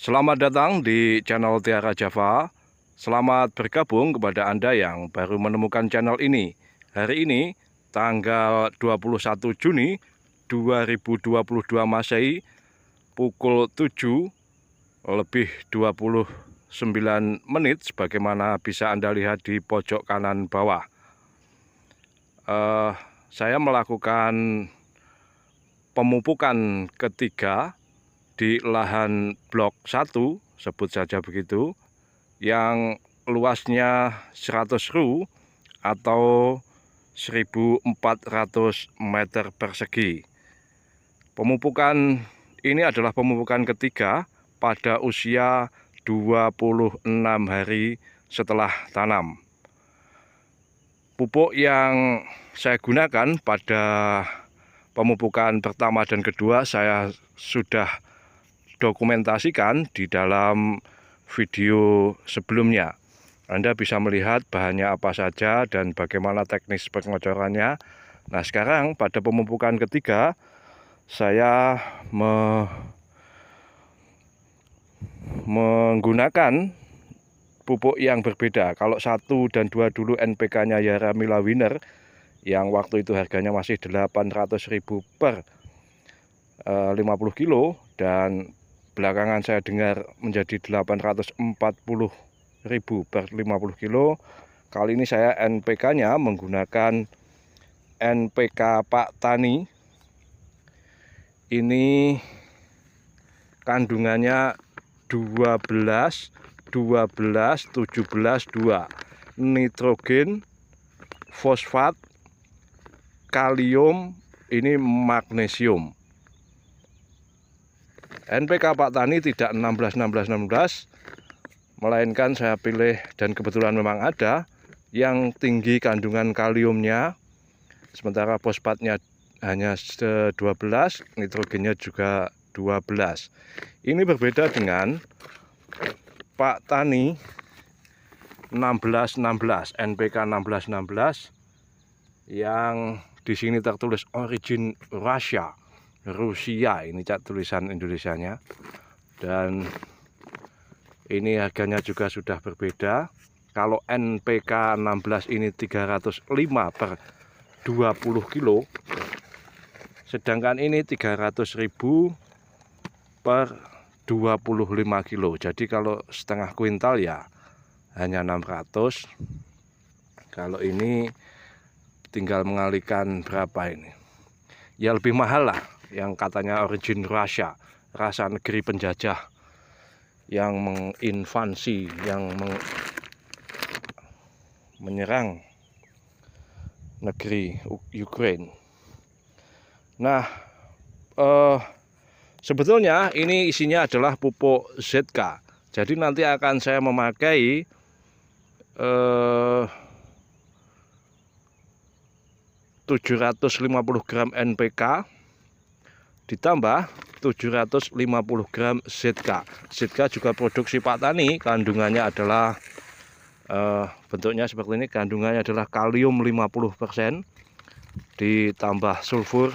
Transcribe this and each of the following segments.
Selamat datang di channel Tiara Java. Selamat bergabung kepada Anda yang baru menemukan channel ini. Hari ini tanggal 21 Juni 2022 Masehi pukul 7 lebih 29 menit sebagaimana bisa Anda lihat di pojok kanan bawah. Saya melakukan pemupukan ketiga di lahan blok 1, sebut saja begitu, yang luasnya 100 ru atau 1400 meter persegi. Pemupukan ini adalah pemupukan ketiga pada usia 26 hari setelah tanam. Pupuk yang saya gunakan pada pemupukan pertama dan kedua saya sudah dokumentasikan di dalam video sebelumnya. Anda bisa melihat bahannya apa saja dan bagaimana teknis pengocorannya. Nah, sekarang pada pemupukan ketiga saya menggunakan pupuk yang berbeda. Kalau 1 dan 2 dulu NPK-nya Yaramila Winner yang waktu itu harganya masih 800.000 per 50 kilo, dan belakangan saya dengar menjadi 840.000 per 50 kilo. Kali ini saya NPK-nya menggunakan NPK Pak Tani. Ini kandungannya 12, 17, 2. Nitrogen, fosfat, kalium, ini magnesium. NPK Pak Tani tidak 16, melainkan saya pilih, dan kebetulan memang ada yang tinggi kandungan kaliumnya, sementara fosfatnya hanya 12, nitrogennya juga 12. Ini berbeda dengan Pak Tani 16, NPK 16 yang di sini tertulis origin Russia. Rusia, ini cat tulisan Indonesianya, dan ini harganya juga sudah berbeda. Kalau NPK 16 ini 305 per 20 kilo, sedangkan ini 300.000 per 25 kilo. Jadi kalau setengah kuintal ya hanya 600. Kalau ini tinggal mengalihkan berapa ini, ya lebih mahal lah, yang katanya origin Russia, rasa negeri penjajah yang menginvasi, yang menyerang negeri Ukraine. Nah, sebetulnya ini isinya adalah pupuk ZK. Jadi nanti akan saya memakai 750 gram NPK ditambah 750 gram ZK. ZK juga produksi Pak Tani, kandungannya adalah bentuknya seperti ini. Kandungannya adalah kalium 50% ditambah sulfur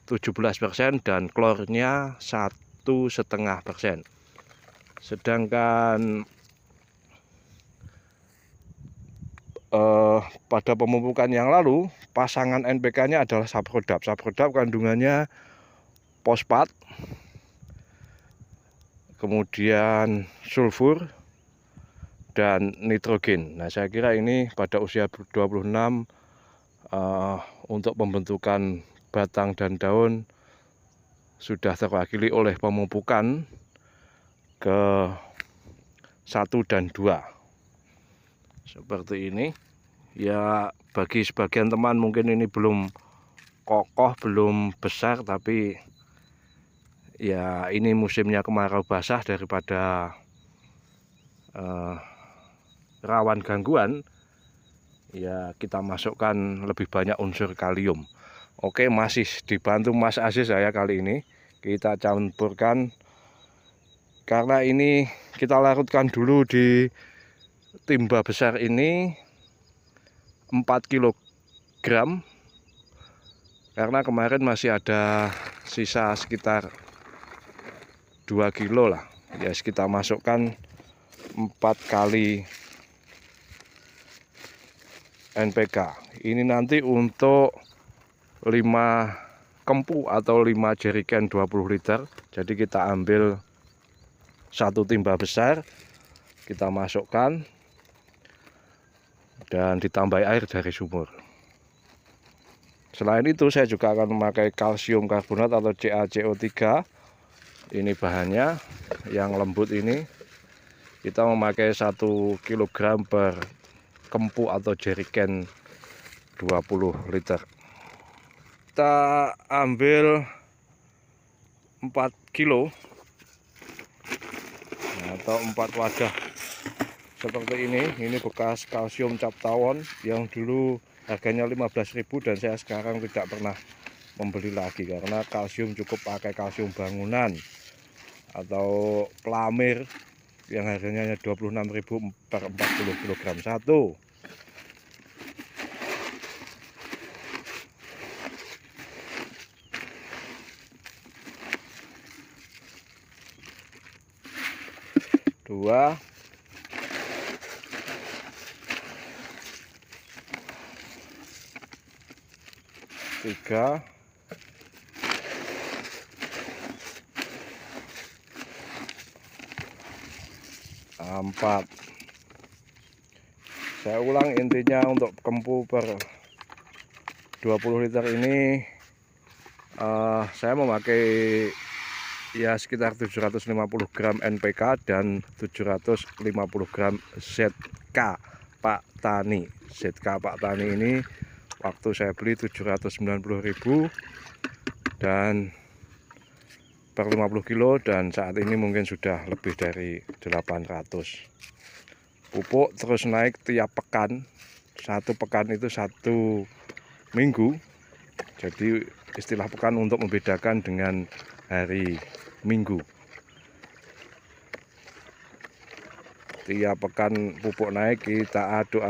17% dan klornya 1,5%. Sedangkan pada pemupukan yang lalu pasangan NPK-nya adalah Saprodap. Saprodap kandungannya fosfat, kemudian sulfur dan nitrogen. Nah, saya kira ini pada usia 26 untuk pembentukan batang dan daun sudah terwakili oleh pemupukan ke 1 dan 2. Seperti ini. Ya, bagi sebagian teman mungkin ini belum kokoh, belum besar, tapi ya ini musimnya kemarau basah, daripada rawan gangguan, ya kita masukkan lebih banyak unsur kalium. Oke, masih dibantu Mas Aziz saya kali ini. Kita campurkan, karena ini kita larutkan dulu di timba besar ini 4 kg, karena kemarin masih ada sisa sekitar 2 kilo lah. Ya, kita masukkan 4 kali NPK. Ini nanti untuk 5 kempu atau 5 jerigen 20 liter. Jadi kita ambil 1 timba besar, kita masukkan dan ditambahi air dari sumur. Selain itu saya juga akan memakai kalsium karbonat atau CaCO3. Ini bahannya yang lembut ini. Kita memakai 1 kg per kempu atau jerigen 20 liter. Kita ambil 4 kilo atau 4 wadah seperti ini bekas kalsium cap tawon yang dulu harganya 15.000 dan saya sekarang tidak pernah membeli lagi karena kalsium cukup pakai kalsium bangunan atau pelamir yang harganya hanya 26.000 per 40 kg satu. Dua, tiga, empat. Saya ulang, intinya untuk kempu per 20 liter ini saya memakai ya sekitar 750 gram NPK dan 750 gram ZK Pak Tani. ZK Pak Tani ini waktu saya beli 790.000 dan per 50 kilo, dan saat ini mungkin sudah lebih dari 800. Pupuk terus naik tiap pekan. Satu pekan itu 1 minggu. Jadi istilah pekan untuk membedakan dengan hari Minggu. Tiap pekan pupuk naik, kita aduk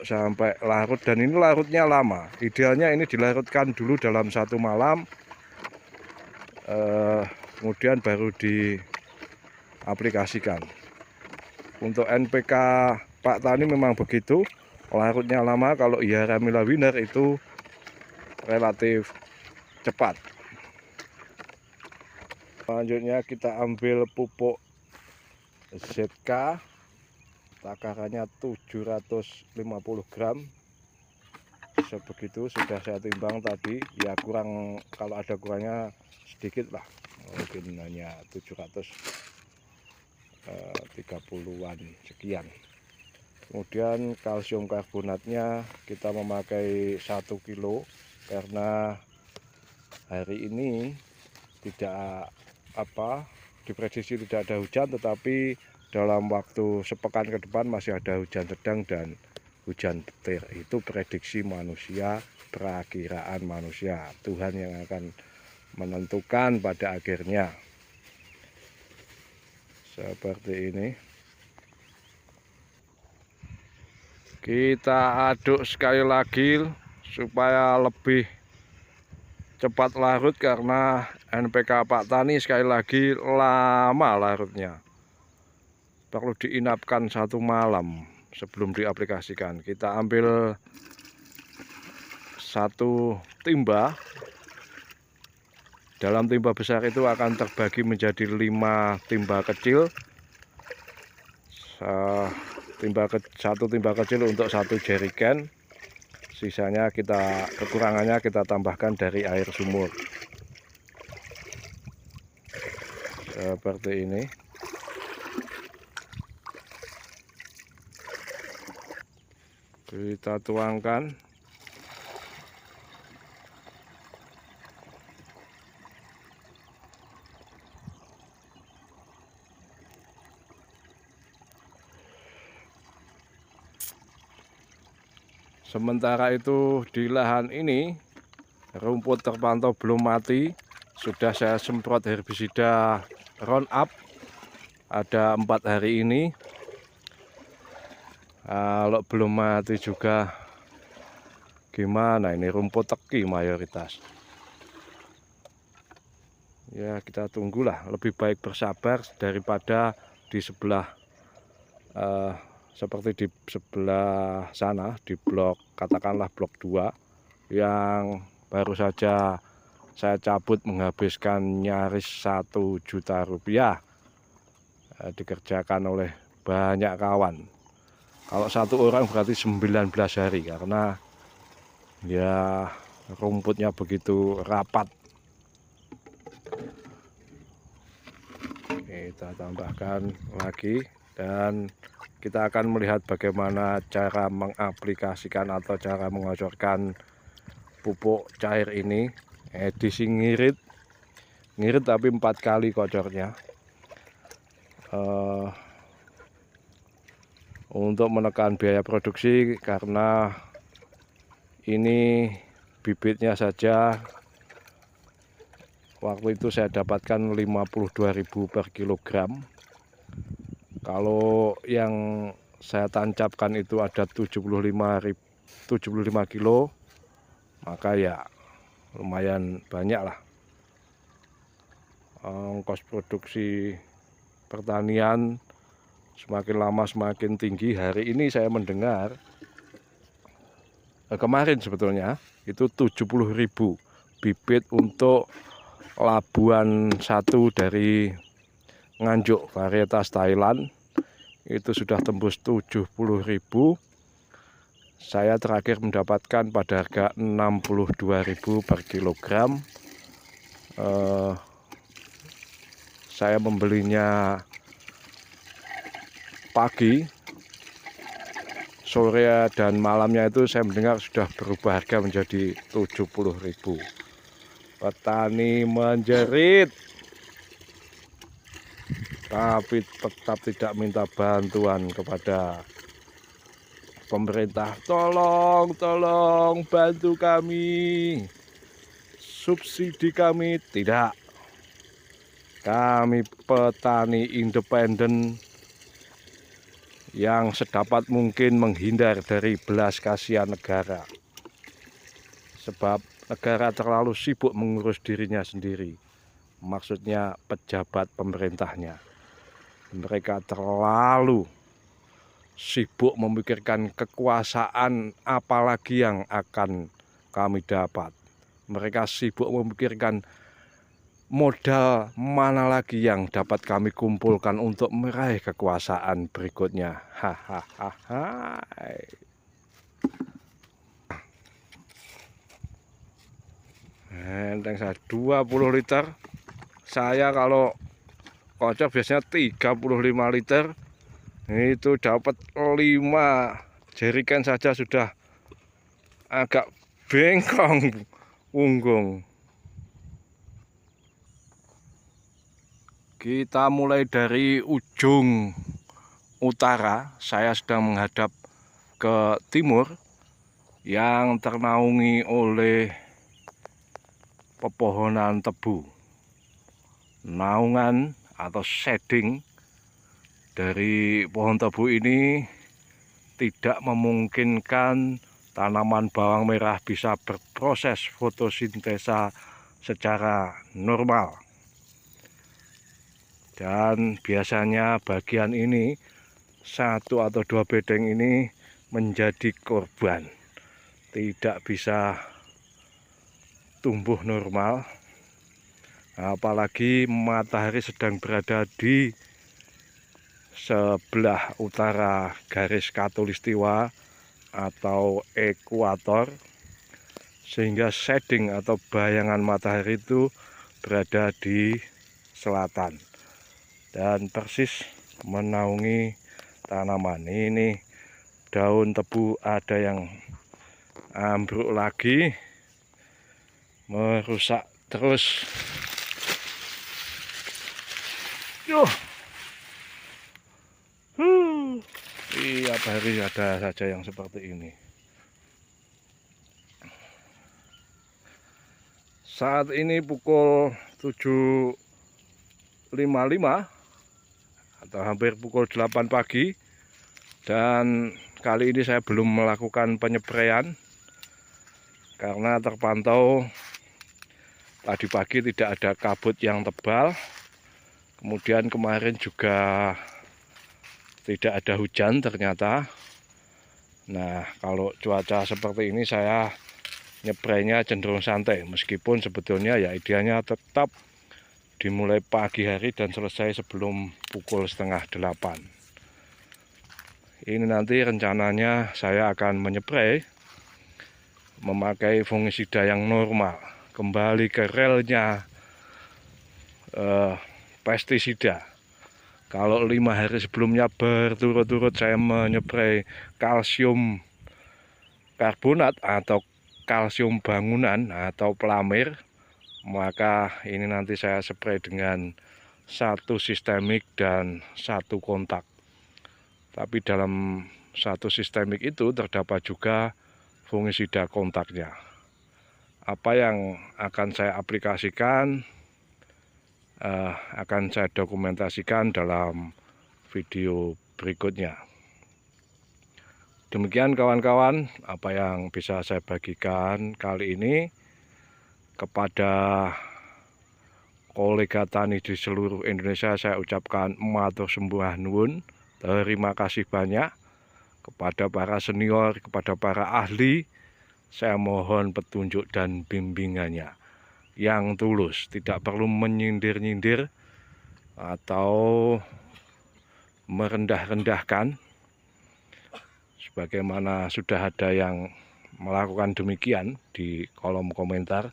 sampai larut, dan ini larutnya lama. Idealnya ini dilarutkan dulu dalam 1 malam, kemudian baru diaplikasikan. Untuk NPK Pak Tani memang begitu, larutnya lama. Kalau IARA Milawiner itu relatif cepat. Selanjutnya kita ambil pupuk ZK, takarannya 750 gram. Sebegitu sudah saya timbang tadi, ya kurang, kalau ada kurangnya sedikit lah, mungkin hanya 730-an sekian. Kemudian kalsium karbonatnya kita memakai 1 kilo karena hari ini tidak diprediksi tidak ada hujan, tetapi dalam waktu sepekan ke depan masih ada hujan sedang dan hujan petir. Itu prediksi manusia, perakiraan manusia. Tuhan yang akan menentukan pada akhirnya. Seperti ini. Kita aduk sekali lagi supaya lebih cepat larut, karena NPK Pak Tani sekali lagi lama larutnya. Perlu diinapkan 1 malam sebelum diaplikasikan. Kita ambil 1 timba. Dalam timba besar itu akan terbagi menjadi 5 timba kecil. 1 timba kecil untuk 1 jerigen. Sisanya kekurangannya kita tambahkan dari air sumur. Seperti ini. Kita tuangkan. Sementara itu di lahan ini rumput terpantau belum mati. Sudah saya semprot herbisida Roundup. Ada 4 hari ini. Kalau belum mati juga gimana, ini rumput teki mayoritas. Ya kita tunggulah, lebih baik bersabar daripada di sebelah seperti di sebelah sana, di blok, katakanlah blok 2 yang baru saja saya cabut menghabiskan nyaris 1 juta rupiah, dikerjakan oleh banyak kawan. Kalau satu orang berarti 19 hari, karena ya rumputnya begitu rapat. Kita tambahkan lagi dan kita akan melihat bagaimana cara mengaplikasikan atau cara mengocorkan pupuk cair ini. Edisi ngirit tapi 4 kali kocornya, untuk menekan biaya produksi, karena ini bibitnya saja waktu itu saya dapatkan 52.000 per kilogram. Kalau yang saya tancapkan itu ada 75 kilo, maka ya lumayan banyak lah. Ongkos produksi pertanian semakin lama semakin tinggi. Hari ini saya mendengar, kemarin sebetulnya itu 70.000 bibit untuk Labuan 1 dari Nganjuk varietas Thailand, itu sudah tembus 70.000. Saya terakhir mendapatkan pada harga 62.000 per kilogram. Saya membelinya pagi, sore dan malamnya itu saya mendengar sudah berubah harga menjadi 70.000. Petani menjerit, tapi tetap tidak minta bantuan kepada pemerintah. Tolong bantu kami, subsidi kami. Tidak, kami petani independen yang sedapat mungkin menghindar dari belas kasihan negara, sebab negara terlalu sibuk mengurus dirinya sendiri, maksudnya pejabat pemerintahnya. Mereka terlalu sibuk memikirkan kekuasaan apalagi yang akan kami dapat. Mereka sibuk memikirkan modal mana lagi yang dapat kami kumpulkan untuk meraih kekuasaan berikutnya. Hahaha. Enteng saya 20 liter. Saya kalau kocok biasanya 35 liter. Itu dapat 5 jerigen saja sudah agak bengkong punggung. Kita mulai dari ujung utara, saya sedang menghadap ke timur yang ternaungi oleh pepohonan tebu. Naungan atau shading dari pohon tebu ini tidak memungkinkan tanaman bawang merah bisa berproses fotosintesa secara normal. Dan biasanya bagian ini, 1 atau 2 bedeng ini menjadi korban, tidak bisa tumbuh normal. Apalagi matahari sedang berada di sebelah utara garis khatulistiwa atau ekuator, sehingga shading atau bayangan matahari itu berada di selatan dan persis menaungi tanaman. Ini daun tebu ada yang ambruk lagi, merusak terus. Tiap hari ada saja yang seperti ini. Saat ini pukul 7.55 atau hampir pukul 8 pagi, dan kali ini saya belum melakukan penyepraian karena terpantau Tadi pagi tidak ada kabut yang tebal. Kemudian kemarin juga tidak ada hujan ternyata. Nah, kalau cuaca seperti ini saya nyepraynya cenderung santai. Meskipun sebetulnya ya idealnya tetap dimulai pagi hari dan selesai sebelum pukul 7:30. Ini nanti rencananya saya akan menyepray memakai fungisida yang normal, kembali ke relnya pestisida. Kalau 5 hari sebelumnya berturut-turut saya menyepray kalsium karbonat atau kalsium bangunan atau pelamir, maka ini nanti saya spray dengan 1 sistemik dan 1 kontak. Tapi dalam 1 sistemik itu terdapat juga fungisida kontaknya. Apa yang akan saya aplikasikan akan saya dokumentasikan dalam video berikutnya. Demikian kawan-kawan, apa yang bisa saya bagikan kali ini kepada kolega tani di seluruh Indonesia. Saya ucapkan matur sembah nuwun, terima kasih banyak kepada para senior, kepada para ahli. Saya mohon petunjuk dan bimbingannya yang tulus, tidak perlu menyindir-nyindir atau merendah-rendahkan, sebagaimana sudah ada yang melakukan demikian di kolom komentar.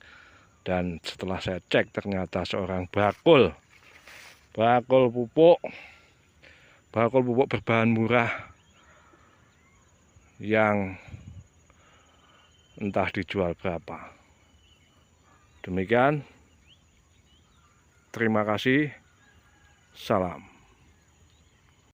Dan setelah saya cek ternyata seorang bakul pupuk berbahan murah yang entah dijual berapa. Demikian, terima kasih, salam.